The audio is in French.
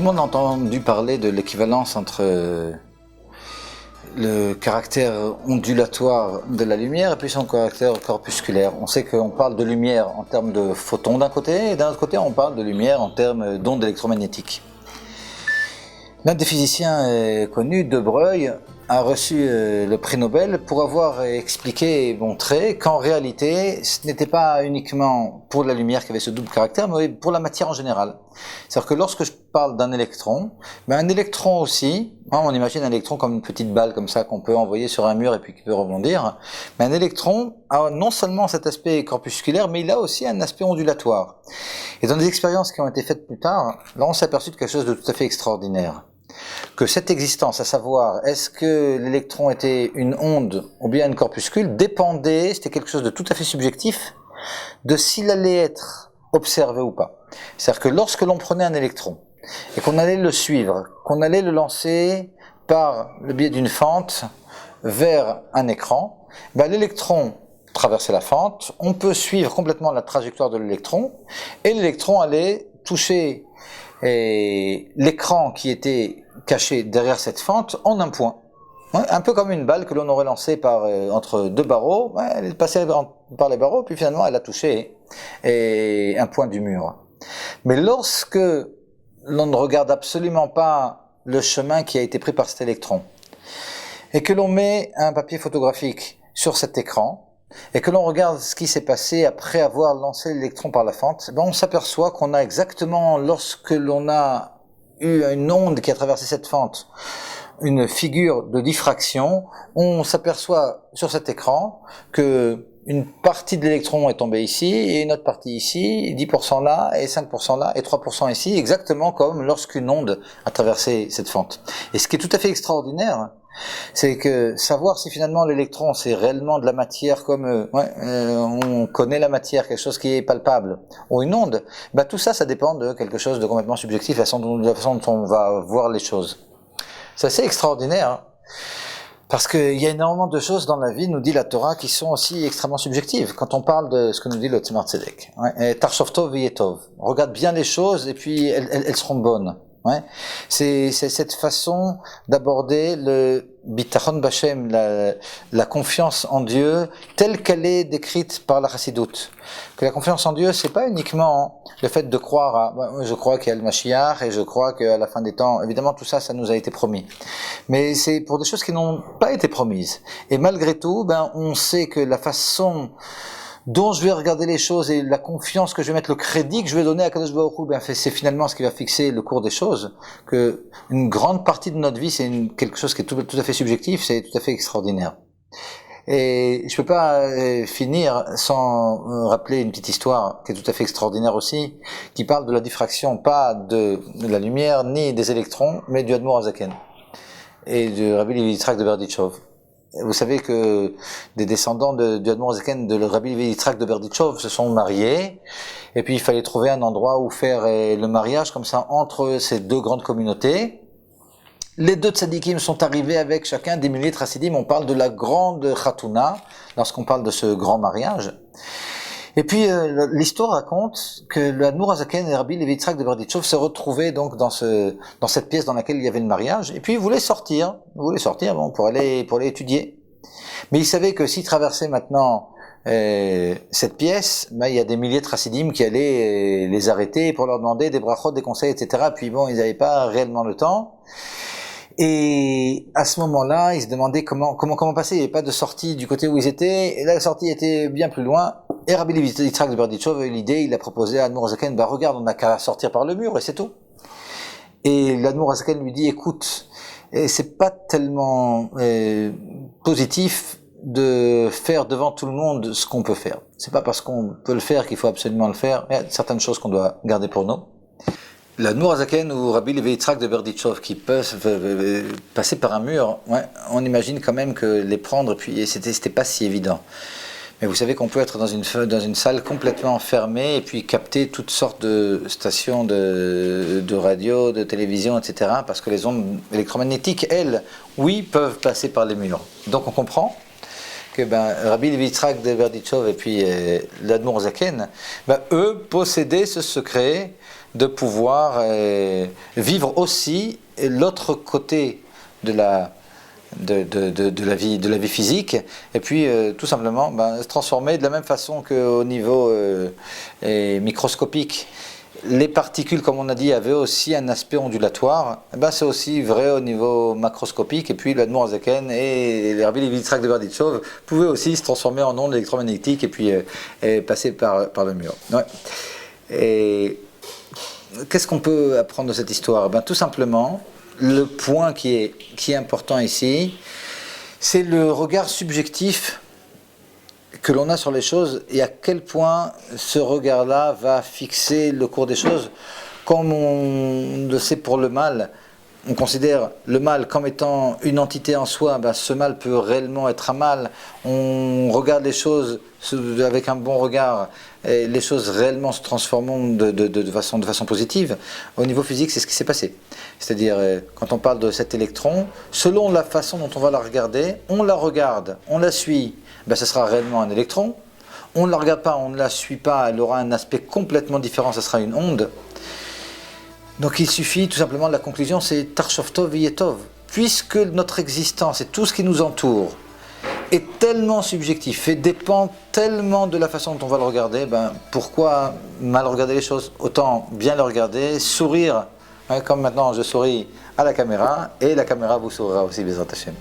Tout le monde a entendu parler de l'équivalence entre le caractère ondulatoire de la lumière et puis son caractère corpusculaire. On sait qu'on parle de lumière en termes de photons d'un côté, et d'un autre côté on parle de lumière en termes d'ondes électromagnétiques. L'un des physiciens connus, De Broglie, a reçu le prix Nobel pour avoir expliqué et montré qu'en réalité, ce n'était pas uniquement pour la lumière qui avait ce double caractère, mais pour la matière en général. C'est-à-dire que lorsque je parle d'un électron, un électron aussi, on imagine un électron comme une petite balle comme ça qu'on peut envoyer sur un mur et puis qui peut rebondir, mais un électron a non seulement cet aspect corpusculaire, mais il a aussi un aspect ondulatoire. Et dans des expériences qui ont été faites plus tard, là on s'est aperçu de quelque chose de tout à fait extraordinaire. Que cette existence, à savoir est-ce que l'électron était une onde ou bien une corpuscule, dépendait, c'était quelque chose de tout à fait subjectif, de s'il allait être observé ou pas. C'est-à-dire que lorsque l'on prenait un électron et qu'on allait le suivre, qu'on allait le lancer par le biais d'une fente vers un écran, l'électron traversait la fente, on peut suivre complètement la trajectoire de l'électron et l'électron allait toucher l'écran qui était caché derrière cette fente en un point. Un peu comme une balle que l'on aurait lancée entre deux barreaux, elle est passée par les barreaux, puis finalement elle a touché un point du mur. Mais lorsque l'on ne regarde absolument pas le chemin qui a été pris par cet électron, et que l'on met un papier photographique sur cet écran, et que l'on regarde ce qui s'est passé après avoir lancé l'électron par la fente, on s'aperçoit qu'on a exactement, lorsque l'on a eu une onde qui a traversé cette fente, une figure de diffraction, on s'aperçoit sur cet écran que une partie de l'électron est tombée ici, et une autre partie ici, 10% là, et 5% là, et 3% ici, exactement comme lorsqu'une onde a traversé cette fente. Et ce qui est tout à fait extraordinaire, c'est que savoir si finalement l'électron c'est réellement de la matière comme on connaît la matière, quelque chose qui est palpable, ou une onde, tout ça, ça dépend de quelque chose de complètement subjectif, de la façon dont on va voir les choses. C'est assez extraordinaire, hein, parce qu'il y a énormément de choses dans la vie, nous dit la Torah, qui sont aussi extrêmement subjectives. Quand on parle de ce que nous dit le Tzemar Tzedek, Tarshov Tov V'yetov, regarde bien les choses et puis elles seront bonnes. C'est cette façon d'aborder le bitachon b'Hashem, la confiance en Dieu telle qu'elle est décrite par la Chassidoute. Que la confiance en Dieu, c'est pas uniquement le fait de croire à je crois qu'il y a le Mashiach et je crois qu'à la fin des temps, évidemment tout ça, ça nous a été promis. Mais c'est pour des choses qui n'ont pas été promises. Et malgré tout, on sait que la façon dont je vais regarder les choses et la confiance que je vais mettre, le crédit que je vais donner à Kadosh Baruch Hu, c'est finalement ce qui va fixer le cours des choses. Que une grande partie de notre vie, c'est quelque chose qui est tout à fait subjectif, c'est tout à fait extraordinaire. Et je peux pas finir sans rappeler une petite histoire qui est tout à fait extraordinaire aussi, qui parle de la diffraction, pas de la lumière ni des électrons, mais du Admor Hazaken et du Rabbi Levi Yitzhak de Berdichov. Vous savez que des descendants du Admor Hazaken, de Rabbi Levi Yitzhak de Berdichov, se sont mariés, et puis il fallait trouver un endroit où faire le mariage comme ça entre ces deux grandes communautés. Les deux tzadikim sont arrivés avec chacun des milliers de chassidim. On parle de la grande chatouna lorsqu'on parle de ce grand mariage. Et puis l'histoire raconte que le Admor Hazaken et Rabbi Levi Yitzhak de Berdichov se retrouvaient donc dans cette pièce dans laquelle il y avait le mariage, et puis ils voulaient sortir pour aller étudier. Mais ils savaient que s'ils traversaient maintenant cette pièce, il y a des milliers de chassidim qui allaient les arrêter pour leur demander des brachot, des conseils, etc. Puis ils n'avaient pas réellement le temps. Et à ce moment-là, ils se demandaient comment passer. Il n'y avait pas de sortie du côté où ils étaient. Et là, la sortie était bien plus loin. Et Rabbi Levi Yitzhak de Berdichov a eu l'idée, il a proposé à Admor Hazaken, regarde, on n'a qu'à sortir par le mur et c'est tout. Et l'Admor Hazaken lui dit, écoute, c'est pas tellement positif de faire devant tout le monde ce qu'on peut faire. C'est pas parce qu'on peut le faire qu'il faut absolument le faire. Il y a certaines choses qu'on doit garder pour nous. L'Admor Hazaken ou Rabbi Levi Yitzhak de Berdichov qui peuvent passer par un mur, on imagine quand même que les prendre, puis c'était pas si évident. Mais vous savez qu'on peut être dans une salle complètement fermée et puis capter toutes sortes de stations de radio, de télévision, etc. Parce que les ondes électromagnétiques, elles, oui, peuvent passer par les murs. Donc on comprend que Rabbi Levi Yitzhak de Berdichov et puis l'Admor Hazaken, eux possédaient ce secret de pouvoir vivre aussi l'autre côté de la vie physique, et puis tout simplement se transformer de la même façon qu'au niveau microscopique. Les particules, comme on a dit, avaient aussi un aspect ondulatoire. C'est aussi vrai au niveau macroscopique. Et puis l'Admour Zaken et les Rabbi Levi Yitzhak de Berditchov pouvaient aussi se transformer en ondes électromagnétiques et puis passer par le mur. Ouais. Et qu'est-ce qu'on peut apprendre de cette histoire? Tout simplement, le point qui est important ici, c'est le regard subjectif que l'on a sur les choses et à quel point ce regard-là va fixer le cours des choses. Comme on le sait pour le mal, on considère le mal comme étant une entité en soi, ce mal peut réellement être un mal. On regarde les choses avec un bon regard, et les choses réellement se transforment de façon positive. Au niveau physique, c'est ce qui s'est passé. C'est-à-dire, quand on parle de cet électron, selon la façon dont on va la regarder, on la regarde, on la suit, ce sera réellement un électron. On ne la regarde pas, on ne la suit pas, elle aura un aspect complètement différent, ce sera une onde. Donc il suffit tout simplement, la conclusion c'est Tarshov Tov Yetov. Puisque notre existence et tout ce qui nous entoure est tellement subjectif et dépend tellement de la façon dont on va le regarder, pourquoi mal regarder les choses? Autant bien le regarder, sourire, comme maintenant je souris à la caméra, et la caméra vous sourira aussi, Bezrat Hashem.